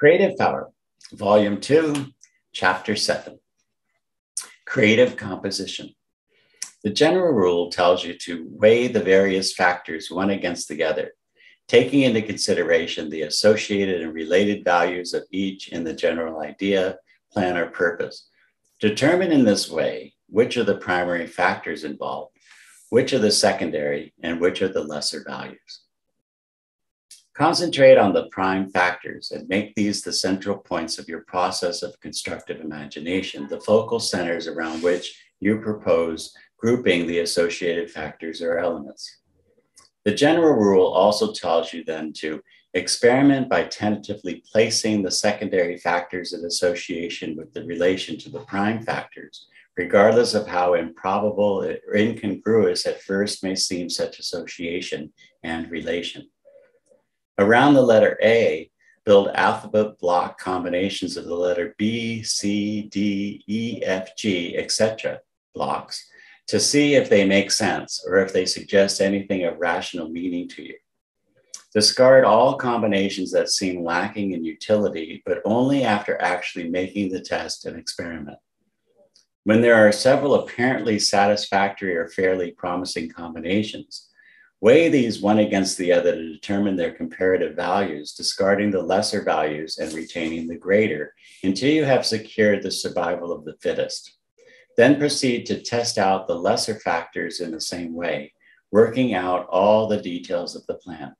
Creative Power, Volume 2, Chapter 7, Creative Composition. The general rule tells you to weigh the various factors one against the other, taking into consideration the associated and related values of each in the general idea, plan, or purpose. Determine in this way which are the primary factors involved, which are the secondary, and which are the lesser values. Concentrate on the prime factors and make these the central points of your process of constructive imagination, the focal centers around which you propose grouping the associated factors or elements. The general rule also tells you then to experiment by tentatively placing the secondary factors in association with the relation to the prime factors, regardless of how improbable or incongruous at first may seem such association and relation. Around the letter A, build alphabet block combinations of the letter B, C, D, E, F, G, etc. blocks to see if they make sense or if they suggest anything of rational meaning to you. Discard all combinations that seem lacking in utility, but only after actually making the test and experiment. When there are several apparently satisfactory or fairly promising combinations, weigh these one against the other to determine their comparative values, discarding the lesser values and retaining the greater until you have secured the survival of the fittest. Then proceed to test out the lesser factors in the same way, working out all the details of the plan.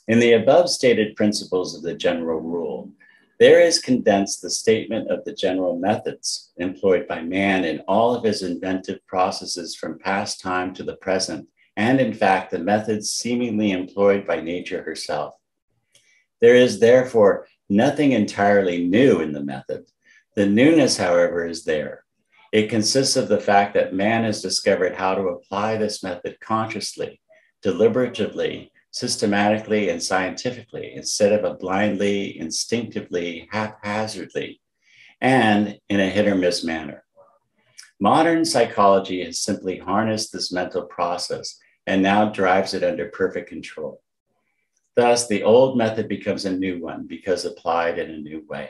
In the above stated principles of the general rule, there is condensed the statement of the general methods employed by man in all of his inventive processes from past time to the present, and in fact, the methods seemingly employed by nature herself. There is therefore nothing entirely new in the method. The newness, however, is there. It consists of the fact that man has discovered how to apply this method consciously, deliberatively, systematically, and scientifically, instead of a blindly, instinctively, haphazardly, and in a hit or miss manner. Modern psychology has simply harnessed this mental process and now drives it under perfect control. Thus, the old method becomes a new one because applied in a new way.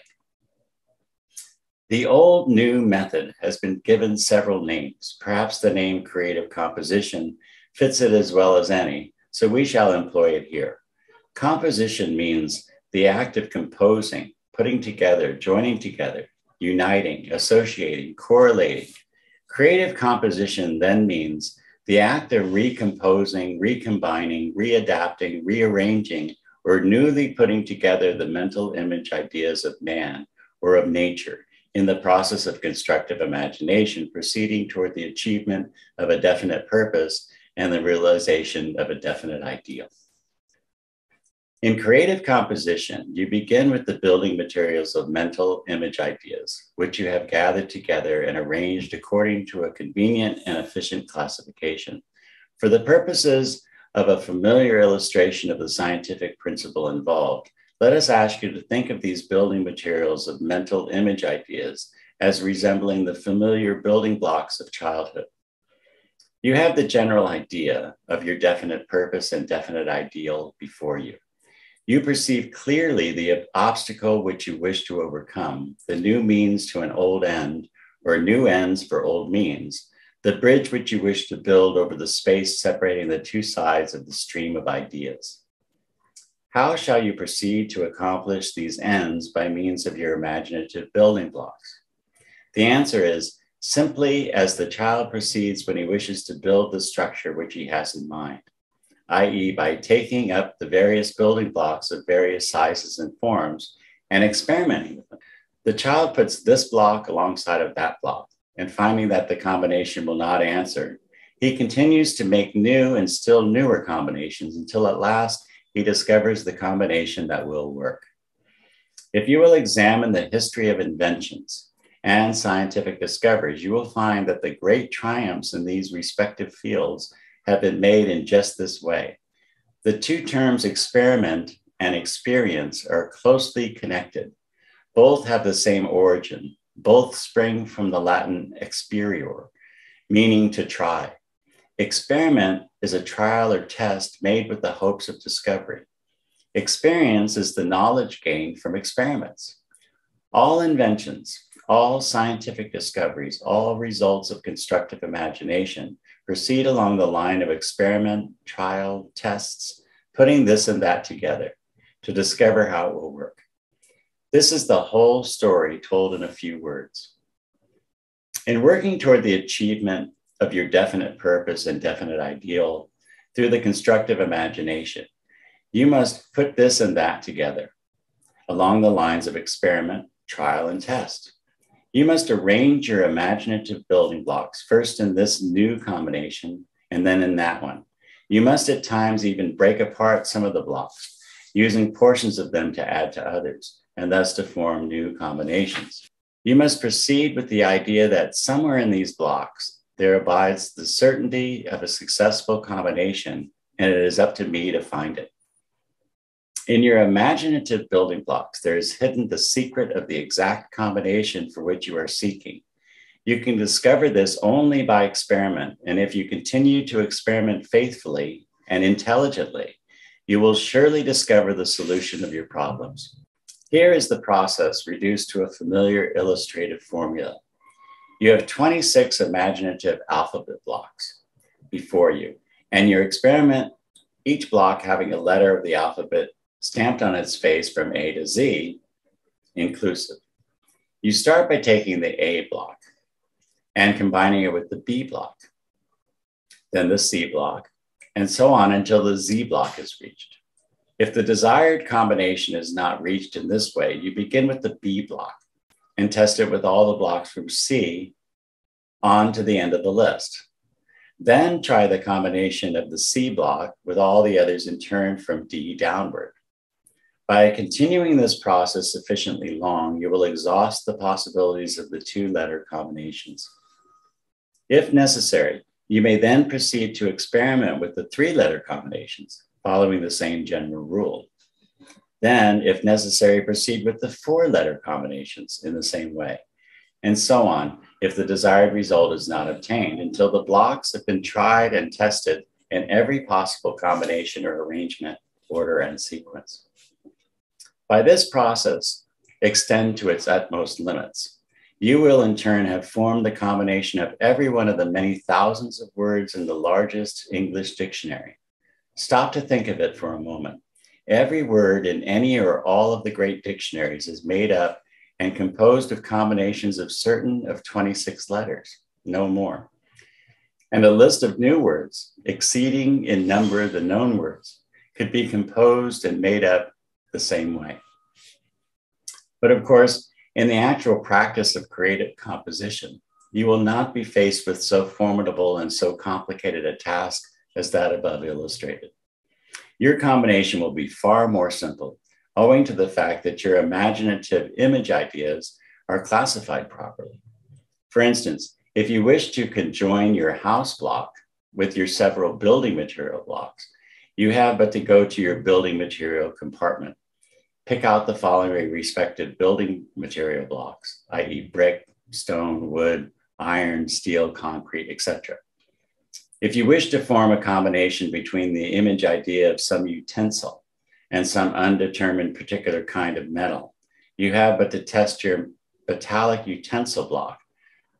The old new method has been given several names. Perhaps the name creative composition fits it as well as any, so we shall employ it here. Composition means the act of composing, putting together, joining together, uniting, associating, correlating. Creative composition then means the act of recomposing, recombining, readapting, rearranging, or newly putting together the mental image ideas of man or of nature in the process of constructive imagination, proceeding toward the achievement of a definite purpose and the realization of a definite ideal. In creative composition, you begin with the building materials of mental image ideas, which you have gathered together and arranged according to a convenient and efficient classification. For the purposes of a familiar illustration of the scientific principle involved, let us ask you to think of these building materials of mental image ideas as resembling the familiar building blocks of childhood. You have the general idea of your definite purpose and definite ideal before you. You perceive clearly the obstacle which you wish to overcome, the new means to an old end, or new ends for old means, the bridge which you wish to build over the space separating the two sides of the stream of ideas. How shall you proceed to accomplish these ends by means of your imaginative building blocks? The answer is simply as the child proceeds when he wishes to build the structure which he has in mind, i.e. by taking up the various building blocks of various sizes and forms and experimenting with them. The child puts this block alongside of that block, and finding that the combination will not answer, he continues to make new and still newer combinations until at last he discovers the combination that will work. If you will examine the history of inventions and scientific discoveries, you will find that the great triumphs in these respective fields have been made in just this way. The two terms experiment and experience are closely connected. Both have the same origin. Both spring from the Latin experior, meaning to try. Experiment is a trial or test made with the hopes of discovery. Experience is the knowledge gained from experiments. All inventions, all scientific discoveries, all results of constructive imagination proceed along the line of experiment, trial, tests, putting this and that together to discover how it will work. This is the whole story told in a few words. In working toward the achievement of your definite purpose and definite ideal through the constructive imagination, you must put this and that together along the lines of experiment, trial, and test. You must arrange your imaginative building blocks, first in this new combination and then in that one. You must at times even break apart some of the blocks, using portions of them to add to others, and thus to form new combinations. You must proceed with the idea that somewhere in these blocks, there abides the certainty of a successful combination, and it is up to me to find it. In your imaginative building blocks, there is hidden the secret of the exact combination for which you are seeking. You can discover this only by experiment, and if you continue to experiment faithfully and intelligently, you will surely discover the solution of your problems. Here is the process reduced to a familiar illustrative formula. You have 26 imaginative alphabet blocks before you, and your experiment, each block having a letter of the alphabet stamped on its face from A to Z, inclusive. You start by taking the A block and combining it with the B block, then the C block, and so on until the Z block is reached. If the desired combination is not reached in this way, you begin with the B block and test it with all the blocks from C on to the end of the list. Then try the combination of the C block with all the others in turn from D downward. By continuing this process sufficiently long, you will exhaust the possibilities of the two-letter combinations. If necessary, you may then proceed to experiment with the three-letter combinations, following the same general rule. Then, if necessary, proceed with the four-letter combinations in the same way, and so on if the desired result is not obtained, until the blocks have been tried and tested in every possible combination or arrangement, order, and sequence. By this process, extend to its utmost limits. You will in turn have formed the combination of every one of the many thousands of words in the largest English dictionary. Stop to think of it for a moment. Every word in any or all of the great dictionaries is made up and composed of combinations of certain of 26 letters, no more. And a list of new words, exceeding in number the known words, could be composed and made up the same way. But of course, in the actual practice of creative composition, you will not be faced with so formidable and so complicated a task as that above illustrated. Your combination will be far more simple, owing to the fact that your imaginative image ideas are classified properly. For instance, if you wish to conjoin your house block with your several building material blocks, you have but to go to your building material compartment, pick out the following respective building material blocks, i.e. brick, stone, wood, iron, steel, concrete, etc. If you wish to form a combination between the image idea of some utensil and some undetermined particular kind of metal, you have but to test your metallic utensil block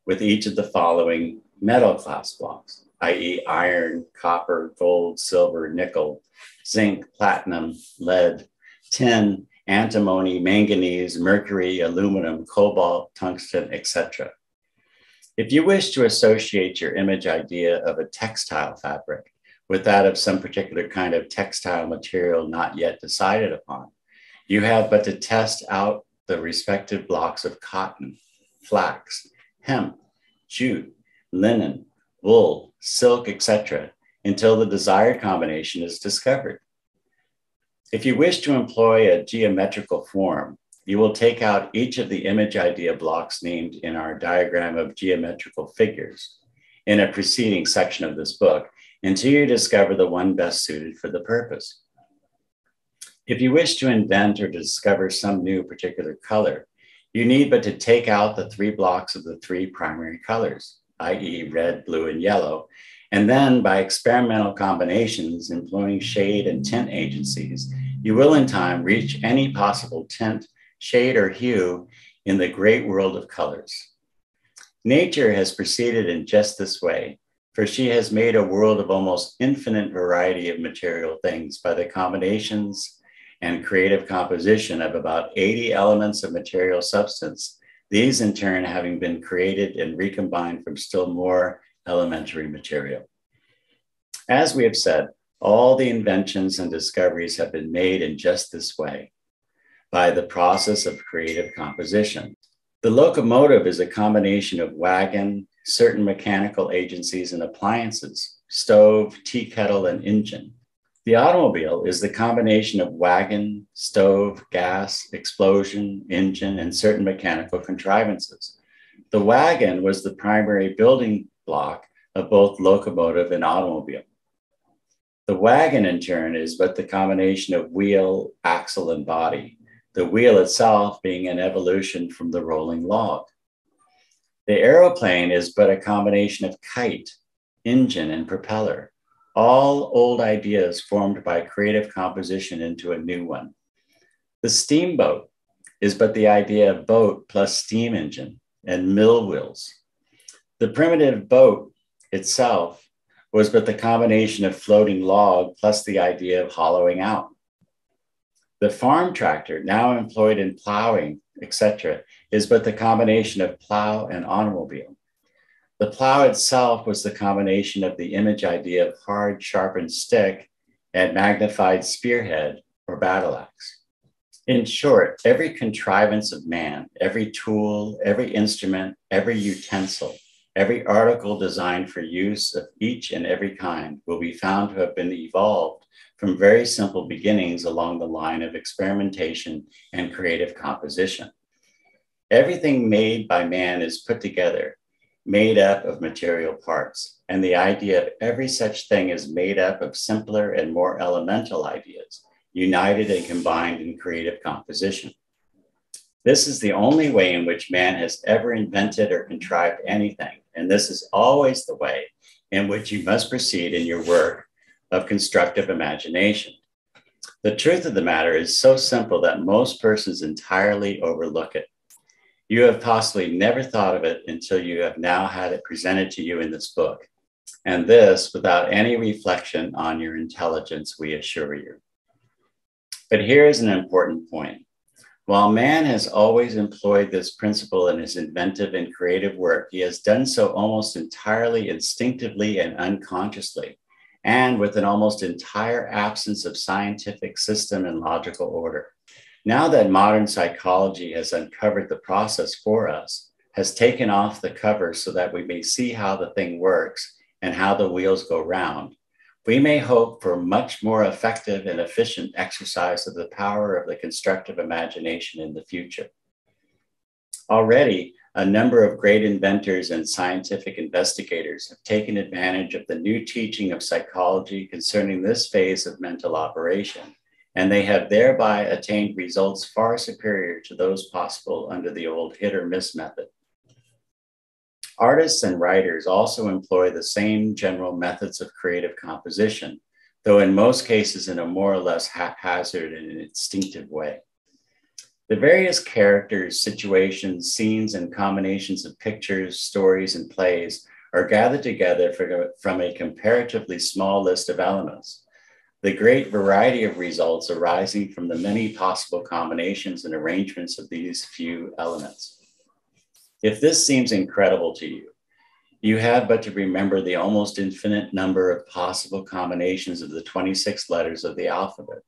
with each of the following metal class blocks, i.e. iron, copper, gold, silver, nickel, zinc, platinum, lead, tin, antimony, manganese, mercury, aluminum, cobalt, tungsten, etc. If you wish to associate your image idea of a textile fabric with that of some particular kind of textile material not yet decided upon, you have but to test out the respective blocks of cotton, flax, hemp, jute, linen, wool, silk, etc., until the desired combination is discovered. If you wish to employ a geometrical form, you will take out each of the image idea blocks named in our diagram of geometrical figures in a preceding section of this book until you discover the one best suited for the purpose. If you wish to invent or to discover some new particular color, you need but to take out the three blocks of the three primary colors, i.e. red, blue, and yellow, and then by experimental combinations employing shade and tint agencies, you will in time reach any possible tint, shade, or hue in the great world of colors. Nature has proceeded in just this way, for she has made a world of almost infinite variety of material things by the combinations and creative composition of about 80 elements of material substance, these in turn having been created and recombined from still more elementary material. As we have said, all the inventions and discoveries have been made in just this way, by the process of creative composition. The locomotive is a combination of wagon, certain mechanical agencies and appliances, stove, tea kettle, and engine. The automobile is the combination of wagon, stove, gas, explosion, engine, and certain mechanical contrivances. The wagon was the primary building block of both locomotive and automobile. The wagon, in turn, is but the combination of wheel, axle, and body, the wheel itself being an evolution from the rolling log. The aeroplane is but a combination of kite, engine, and propeller, all old ideas formed by creative composition into a new one. The steamboat is but the idea of boat plus steam engine and mill wheels. The primitive boat itself was but the combination of floating log plus the idea of hollowing out. The farm tractor, now employed in plowing, etc., is but the combination of plow and automobile. The plow itself was the combination of the image idea of hard, sharpened stick and magnified spearhead or battle axe. In short, every contrivance of man, every tool, every instrument, every utensil, every article designed for use of each and every kind will be found to have been evolved from very simple beginnings along the line of experimentation and creative composition. Everything made by man is put together, made up of material parts, and the idea of every such thing is made up of simpler and more elemental ideas, united and combined in creative composition. This is the only way in which man has ever invented or contrived anything, and this is always the way in which you must proceed in your work of constructive imagination. The truth of the matter is so simple that most persons entirely overlook it. You have possibly never thought of it until you have now had it presented to you in this book, and this without any reflection on your intelligence, we assure you. But here is an important point. While man has always employed this principle in his inventive and creative work, he has done so almost entirely instinctively and unconsciously, and with an almost entire absence of scientific system and logical order. Now that modern psychology has uncovered the process for us, has taken off the cover so that we may see how the thing works and how the wheels go round, we may hope for much more effective and efficient exercise of the power of the constructive imagination in the future. Already, a number of great inventors and scientific investigators have taken advantage of the new teaching of psychology concerning this phase of mental operation, and they have thereby attained results far superior to those possible under the old hit or miss method. Artists and writers also employ the same general methods of creative composition, though in most cases in a more or less haphazard and instinctive way. The various characters, situations, scenes, and combinations of pictures, stories, and plays are gathered together from a comparatively small list of elements. The great variety of results arising from the many possible combinations and arrangements of these few elements. If this seems incredible to you, you have but to remember the almost infinite number of possible combinations of the 26 letters of the alphabet.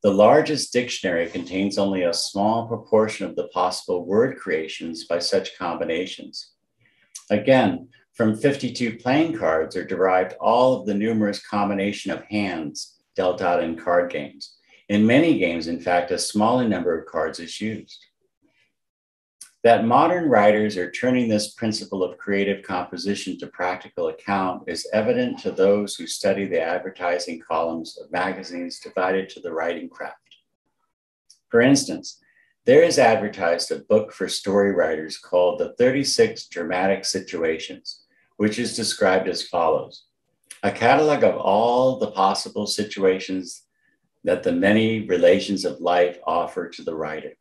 The largest dictionary contains only a small proportion of the possible word creations by such combinations. Again, from 52 playing cards are derived all of the numerous combination of hands dealt out in card games. In many games, in fact, a smaller number of cards is used. That modern writers are turning this principle of creative composition to practical account is evident to those who study the advertising columns of magazines devoted to the writing craft. For instance, there is advertised a book for story writers called The 36 Dramatic Situations, which is described as follows: a catalog of all the possible situations that the many relations of life offer to the writer.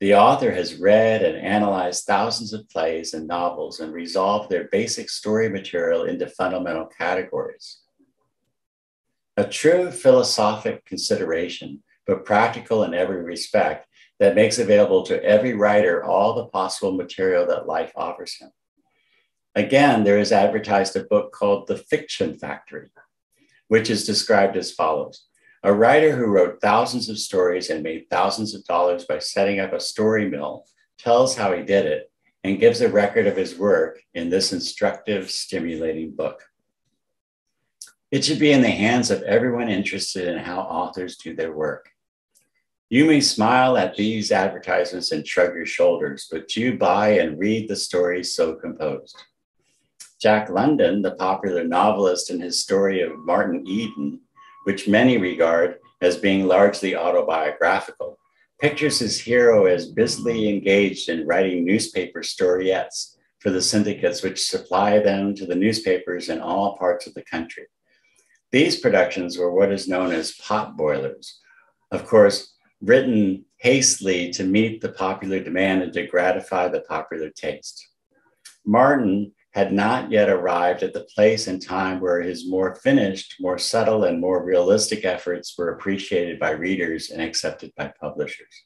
The author has read and analyzed thousands of plays and novels and resolved their basic story material into fundamental categories. A true philosophic consideration, but practical in every respect, that makes available to every writer all the possible material that life offers him. Again, there is advertised a book called The Fiction Factory, which is described as follows. A writer who wrote thousands of stories and made thousands of dollars by setting up a story mill tells how he did it and gives a record of his work in this instructive, stimulating book. It should be in the hands of everyone interested in how authors do their work. You may smile at these advertisements and shrug your shoulders, but you buy and read the stories so composed. Jack London, the popular novelist, in his story of Martin Eden, which many regard as being largely autobiographical, pictures his hero as busily engaged in writing newspaper storiettes for the syndicates which supply them to the newspapers in all parts of the country. These productions were what is known as pot boilers, of course, written hastily to meet the popular demand and to gratify the popular taste. Martin had not yet arrived at the place and time where his more finished, more subtle, and more realistic efforts were appreciated by readers and accepted by publishers.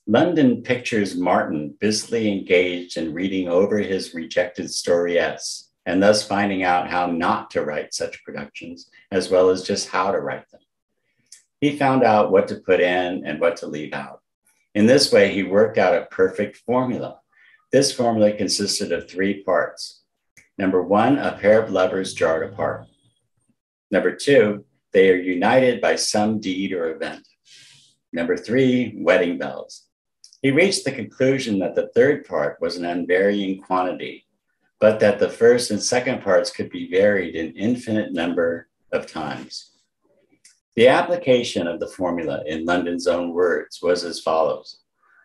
London pictures Martin busily engaged in reading over his rejected storiettes and thus finding out how not to write such productions, as well as just how to write them. He found out what to put in and what to leave out. In this way, he worked out a perfect formula. This formula consisted of 3 parts. Number 1, a pair of lovers jarred apart. Number 2, they are united by some deed or event. Number 3, wedding bells. He reached the conclusion that the 3rd part was an unvarying quantity, but that the 1st and 2nd parts could be varied an infinite number of times. The application of the formula in London's own words was as follows.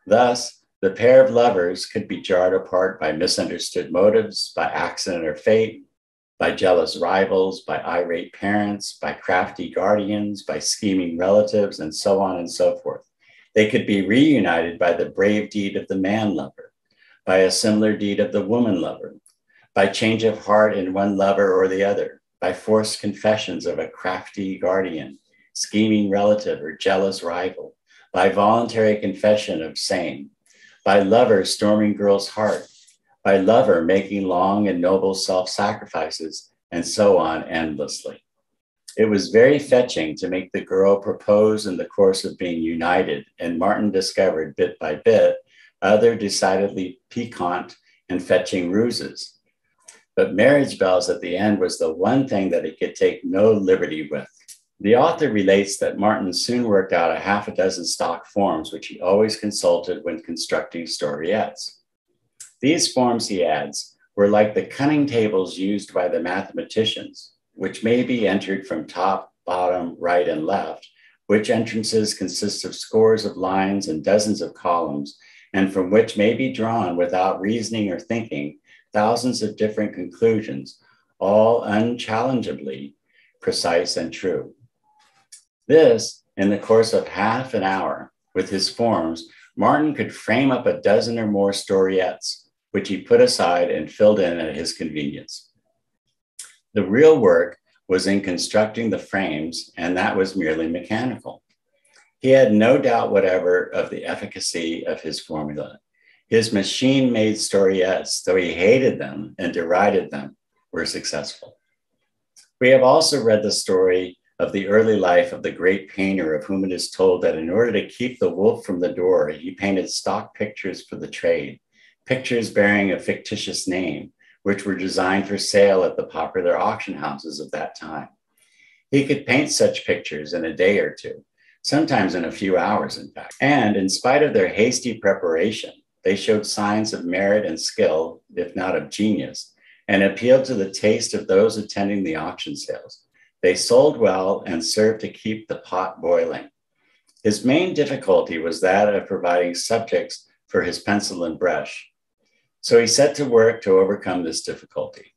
Thus, the pair of lovers could be jarred apart by misunderstood motives, by accident or fate, by jealous rivals, by irate parents, by crafty guardians, by scheming relatives, and so on and so forth. They could be reunited by the brave deed of the man lover, by a similar deed of the woman lover, by change of heart in one lover or the other, by forced confessions of a crafty guardian, scheming relative, or jealous rival, by voluntary confession of same, by lover storming girl's heart, by lover making long and noble self-sacrifices, and so on endlessly. It was very fetching to make the girl propose in the course of being united, and Martin discovered bit by bit other decidedly piquant and fetching ruses. But marriage bells at the end was the one thing that he could take no liberty with. The author relates that Martin soon worked out a half a dozen stock forms, which he always consulted when constructing storiettes. These forms, he adds, were like the cunning tables used by the mathematicians, which may be entered from top, bottom, right, and left, which entrances consist of scores of lines and dozens of columns, and from which may be drawn without reasoning or thinking thousands of different conclusions, all unchallengeably precise and true. This, in the course of half an hour, with his forms, Martin could frame up a dozen or more storiettes, which he put aside and filled in at his convenience. The real work was in constructing the frames, and that was merely mechanical. He had no doubt whatever of the efficacy of his formula. His machine-made storiettes, though he hated them and derided them, were successful. We have also read the story of the early life of the great painter, of whom it is told that in order to keep the wolf from the door, he painted stock pictures for the trade, pictures bearing a fictitious name, which were designed for sale at the popular auction houses of that time. He could paint such pictures in a day or two, sometimes in a few hours, in fact. And in spite of their hasty preparation, they showed signs of merit and skill, if not of genius, and appealed to the taste of those attending the auction sales. They sold well and served to keep the pot boiling. His main difficulty was that of providing subjects for his pencil and brush. So he set to work to overcome this difficulty.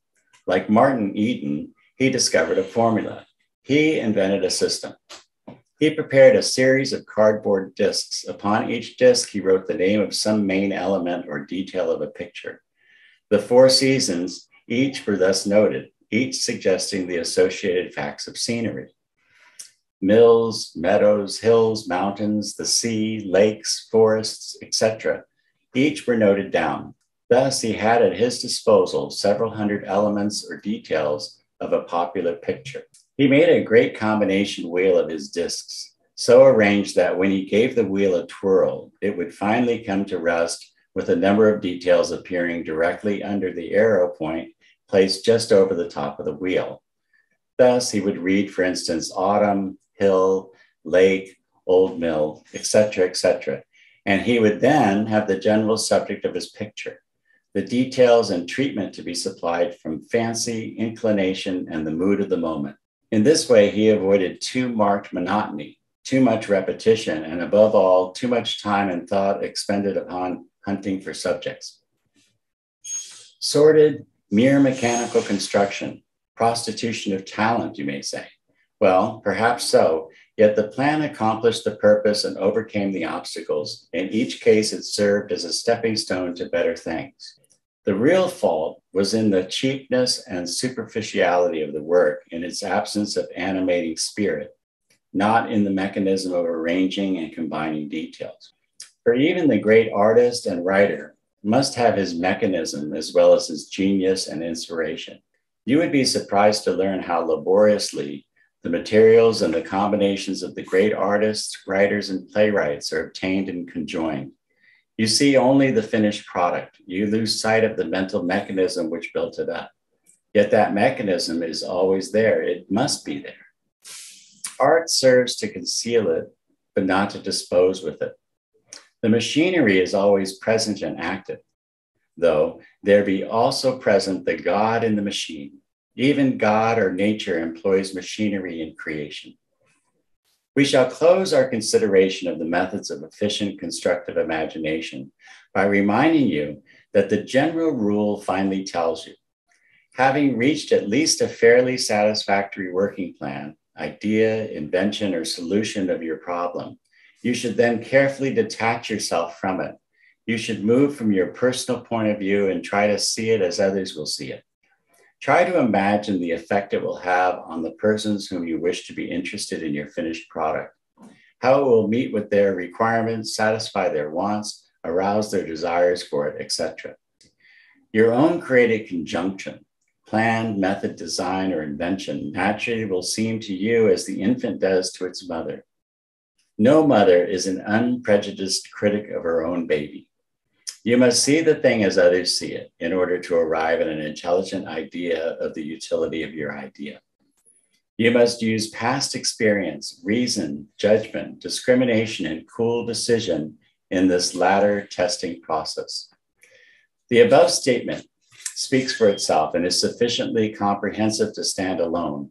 Like Martin Eden, he discovered a formula. He invented a system. He prepared a series of cardboard discs. Upon each disc, he wrote the name of some main element or detail of a picture. The 4 seasons, each were thus noted, each suggesting the associated facts of scenery. Mills, meadows, hills, mountains, the sea, lakes, forests, etc. Each were noted down. Thus, he had at his disposal several hundred elements or details of a popular picture. He made a great combination wheel of his discs, so arranged that when he gave the wheel a twirl, it would finally come to rest with a number of details appearing directly under the arrow point placed just over the top of the wheel. Thus, he would read, for instance, autumn, hill, lake, old mill, etc., etc. And he would then have the general subject of his picture, the details and treatment to be supplied from fancy, inclination, and the mood of the moment. In this way, he avoided too marked monotony, too much repetition, and above all, too much time and thought expended upon hunting for subjects. Sordid, mere mechanical construction, prostitution of talent, you may say. Well, perhaps so, yet the plan accomplished the purpose and overcame the obstacles. In each case, it served as a stepping stone to better things. The real fault was in the cheapness and superficiality of the work, in its absence of animating spirit, not in the mechanism of arranging and combining details. For even the great artist and writer must have his mechanism as well as his genius and inspiration. You would be surprised to learn how laboriously the materials and the combinations of the great artists, writers, and playwrights are obtained and conjoined. You see only the finished product. You lose sight of the mental mechanism which built it up. Yet that mechanism is always there. It must be there. Art serves to conceal it, but not to dispose with it. The machinery is always present and active, though there be also present the God in the machine. Even God or nature employs machinery in creation. We shall close our consideration of the methods of efficient constructive imagination by reminding you that the general rule finally tells you, having reached at least a fairly satisfactory working plan, idea, invention, or solution of your problem, you should then carefully detach yourself from it. You should move from your personal point of view and try to see it as others will see it. Try to imagine the effect it will have on the persons whom you wish to be interested in your finished product, how it will meet with their requirements, satisfy their wants, arouse their desires for it, etc. Your own creative conjunction, plan, method, design, or invention naturally will seem to you as the infant does to its mother. No mother is an unprejudiced critic of her own baby. You must see the thing as others see it in order to arrive at an intelligent idea of the utility of your idea. You must use past experience, reason, judgment, discrimination, and cool decision in this latter testing process. The above statement speaks for itself and is sufficiently comprehensive to stand alone.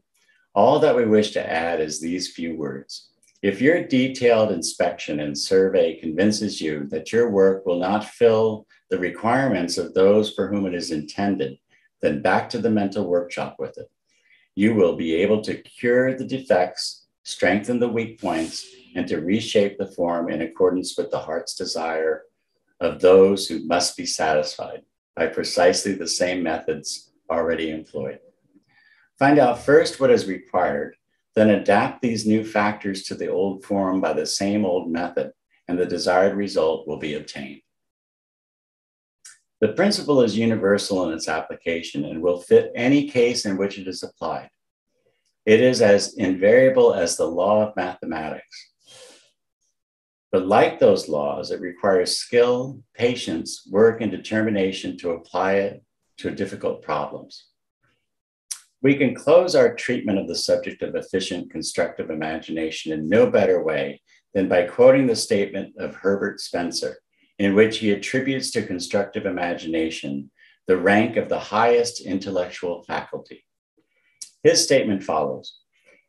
All that we wish to add is these few words. If your detailed inspection and survey convinces you that your work will not fill the requirements of those for whom it is intended, then back to the mental workshop with it. You will be able to cure the defects, strengthen the weak points, and to reshape the form in accordance with the heart's desire of those who must be satisfied by precisely the same methods already employed. Find out first what is required, then adapt these new factors to the old form by the same old method, and the desired result will be obtained. The principle is universal in its application and will fit any case in which it is applied. It is as invariable as the law of mathematics. But like those laws, it requires skill, patience, work, and determination to apply it to difficult problems. We can close our treatment of the subject of efficient constructive imagination in no better way than by quoting the statement of Herbert Spencer, in which he attributes to constructive imagination the rank of the highest intellectual faculty. His statement follows: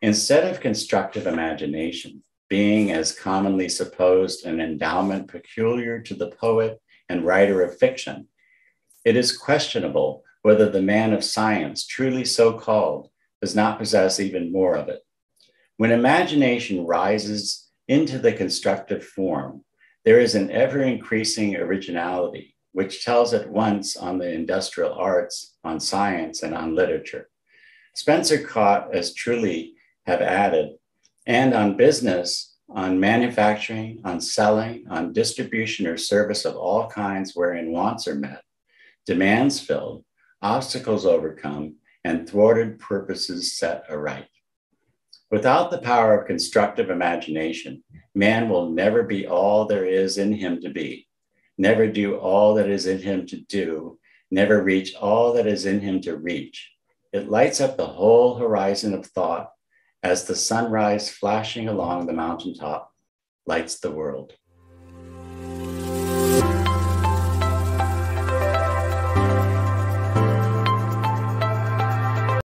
instead of constructive imagination being, as commonly supposed, an endowment peculiar to the poet and writer of fiction, it is questionable whether the man of science, truly so called, does not possess even more of it. When imagination rises into the constructive form, there is an ever-increasing originality, which tells at once on the industrial arts, on science, and on literature. Spencer Cott, as truly have added, and on business, on manufacturing, on selling, on distribution or service of all kinds wherein wants are met, demands filled, obstacles overcome, and thwarted purposes set aright. Without the power of constructive imagination, man will never be all there is in him to be, never do all that is in him to do, never reach all that is in him to reach. It lights up the whole horizon of thought as the sunrise flashing along the mountaintop lights the world.